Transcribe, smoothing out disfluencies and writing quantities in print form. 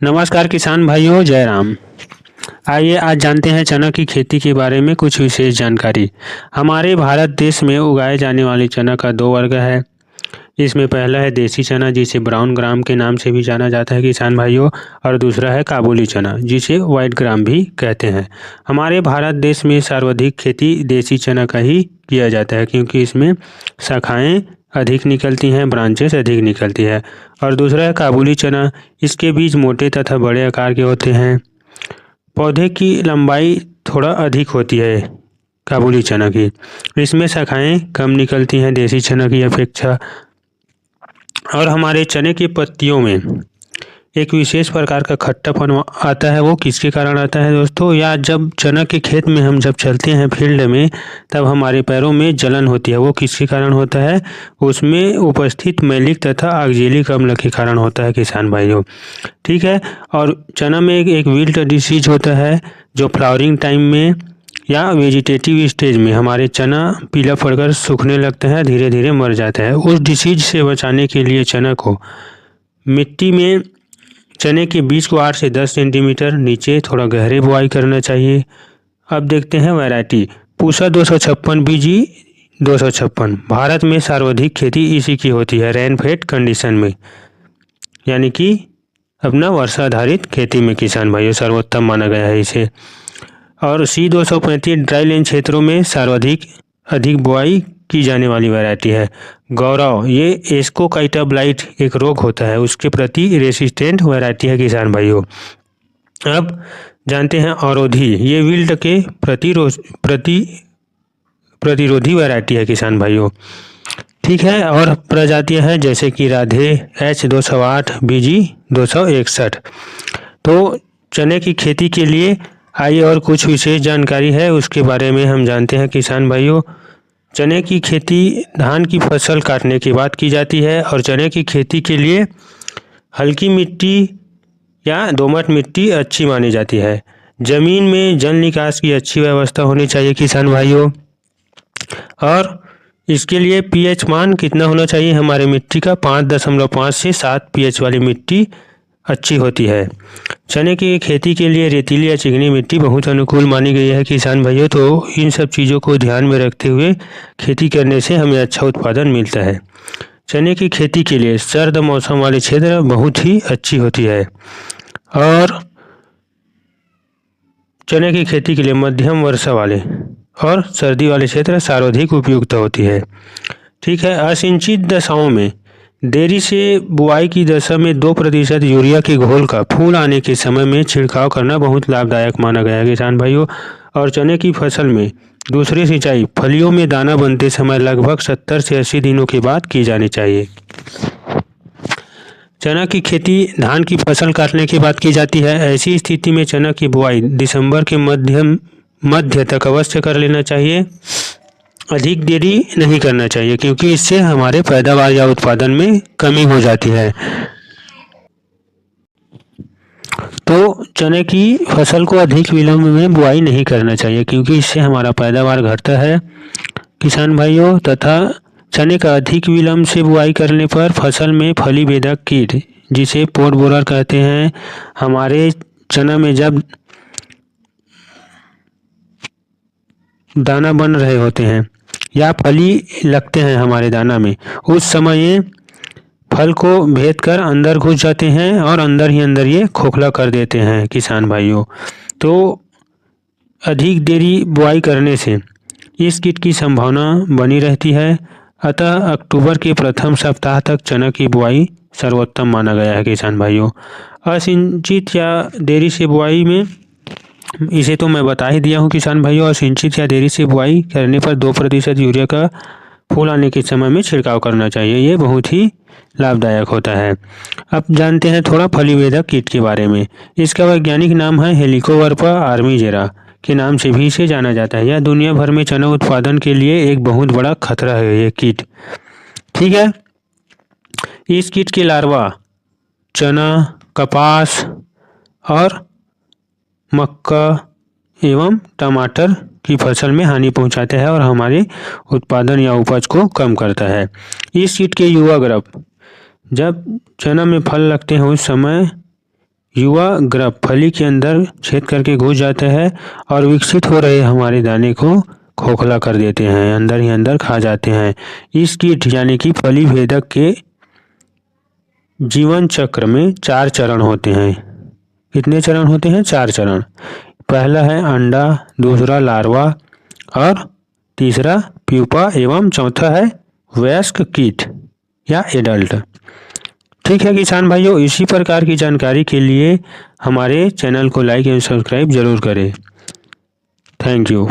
नमस्कार किसान भाइयों, जय राम। आइए आज जानते हैं चना की खेती के बारे में कुछ विशेष जानकारी। हमारे भारत देश में उगाए जाने वाले चना का दो वर्ग है। इसमें पहला है देसी चना, जिसे ब्राउन ग्राम के नाम से भी जाना जाता है किसान भाइयों, और दूसरा है काबुली चना, जिसे वाइट ग्राम भी कहते हैं। हमारे भारत देश में सर्वाधिक खेती देसी चना का ही किया जाता है, क्योंकि इसमें शाखाएं अधिक निकलती हैं, ब्रांचेस अधिक निकलती है। और दूसरा है काबुली चना। इसके बीज मोटे तथा बड़े आकार के होते हैं। पौधे की लंबाई थोड़ा अधिक होती है काबुली चना की। इसमें शाखाएं कम निकलती हैं देसी चना की अपेक्षा। और हमारे चने की पत्तियों में एक विशेष प्रकार का खट्टापन आता है। वो किसके कारण आता है दोस्तों? या जब चना के खेत में हम जब चलते हैं फील्ड में, तब हमारे पैरों में जलन होती है। वो किसके कारण होता है? उसमें उपस्थित मैलिक तथा ऑक्जेलिक अम्ल के कारण होता है किसान भाइयों। ठीक है। और चना में एक विल्ट डिसीज होता है, जो फ्लावरिंग टाइम में या वेजिटेटिव स्टेज में हमारे चना पीला पड़कर सूखने लगता है, धीरे धीरे मर जाता है। उस डिसीज से बचाने के लिए चना को मिट्टी में चने के बीज को 8 से 10 सेंटीमीटर नीचे थोड़ा गहरे बुआई करना चाहिए। अब देखते हैं वैरायटी। पूसा 256 बीजी 256। भारत में सर्वाधिक खेती इसी की होती है रेनफेड कंडीशन में, यानी कि अपना वर्षा आधारित खेती में किसान भाइयों सर्वोत्तम माना गया है इसे। और C235 ड्राई लैंड क्षेत्रों में सर्वाधिक अधिक बुआई की जाने वाली वैरायटी है। गौरव, ये एस्कोकाइटा ब्लाइट एक रोग होता है, उसके प्रति रेसिस्टेंट वैरायटी है किसान भाइयों। अब जानते हैं अवरोधी। ये विल्ट के प्रतिरोधी वैरायटी है किसान भाइयों। ठीक है। और प्रजातियां हैं जैसे कि राधे, H208, BG 261। तो चने की खेती के लिए आइए और कुछ विशेष जानकारी है उसके बारे में हम जानते हैं किसान भाइयों। चने की खेती धान की फसल काटने के बाद की जाती है, और चने की खेती के लिए हल्की मिट्टी या दोमट मिट्टी अच्छी मानी जाती है। जमीन में जल निकास की अच्छी व्यवस्था होनी चाहिए किसान भाइयों। और इसके लिए pH मान कितना होना चाहिए हमारे मिट्टी का? 5.5 से 7 pH वाली मिट्टी अच्छी होती है। चने की खेती के लिए रेतीली या चिकनी मिट्टी बहुत अनुकूल मानी गई है किसान भाइयों। तो इन सब चीज़ों को ध्यान में रखते हुए खेती करने से हमें अच्छा उत्पादन मिलता है। चने की खेती के लिए सर्द मौसम वाले क्षेत्र बहुत ही अच्छी होती है, और चने की खेती के लिए मध्यम वर्षा वाले और सर्दी वाले क्षेत्र सर्वाधिक उपयुक्त होती है। ठीक है। असिंचित दशाओं में देरी से बुआई की दशा में 2% यूरिया के घोल का फूल आने के समय में छिड़काव करना बहुत लाभदायक माना गया है किसान भाइयों। और चने की फसल में दूसरी सिंचाई फलियों में दाना बनते समय लगभग 70 से 80 दिनों के बाद की जानी चाहिए। चना की खेती धान की फसल काटने के बाद की जाती है। ऐसी स्थिति में चना की बुआई दिसंबर के मध्य तक अवश्य कर लेना चाहिए। अधिक देरी नहीं करना चाहिए, क्योंकि इससे हमारे पैदावार या उत्पादन में कमी हो जाती है। तो चने की फसल को अधिक विलंब में बुआई नहीं करना चाहिए, क्योंकि इससे हमारा पैदावार घटता है किसान भाइयों। तथा चने का अधिक विलंब से बुआई करने पर फसल में फली बेधक कीट, जिसे पोट बोरर कहते हैं, हमारे चना में जब दाना बन रहे होते हैं या फली लगते हैं हमारे दाना में, उस समय ये फल को भेद कर अंदर घुस जाते हैं और अंदर ही अंदर ये खोखला कर देते हैं किसान भाइयों। तो अधिक देरी बुआई करने से इस कीट की संभावना बनी रहती है। अतः अक्टूबर के प्रथम सप्ताह तक चना की बुआई सर्वोत्तम माना गया है किसान भाइयों। असिंचित या देरी से बुआई में इसे तो मैं बता ही दिया हूँ किसान भाइयों। असिंचित या देरी से बुआई करने पर 2% यूरिया का फूल आने के समय में छिड़काव करना चाहिए। ये बहुत ही लाभदायक होता है। अब जानते हैं थोड़ा फलीवेदक कीट के बारे में। इसका वैज्ञानिक नाम है हेलिकोवर्पा आर्मीजेरा के नाम से भी इसे जाना जाता है। यह दुनिया भर में चना उत्पादन के लिए एक बहुत बड़ा खतरा है ये कीट। ठीक है। इस कीट के लार्वा चना, कपास और मक्का एवं टमाटर की फसल में हानि पहुंचाता है और हमारे उत्पादन या उपज को कम करता है। इस कीट के युवा ग्रब जब चना में फल लगते हैं उस समय युवा गर्भ फली के अंदर छेद करके घुस जाते हैं और विकसित हो रहे हमारे दाने को खोखला कर देते हैं, अंदर ही अंदर खा जाते हैं। इस कीट यानी कि फली भेदक के जीवन चक्र में 4 चरण होते हैं। कितने चरण होते हैं? 4 चरण। पहला है अंडा, दूसरा लार्वा और तीसरा प्यूपा एवं चौथा है वयस्क कीट या एडल्ट। ठीक है किसान भाइयों, इसी प्रकार की जानकारी के लिए हमारे चैनल को लाइक एवं सब्सक्राइब जरूर करें। Thank you.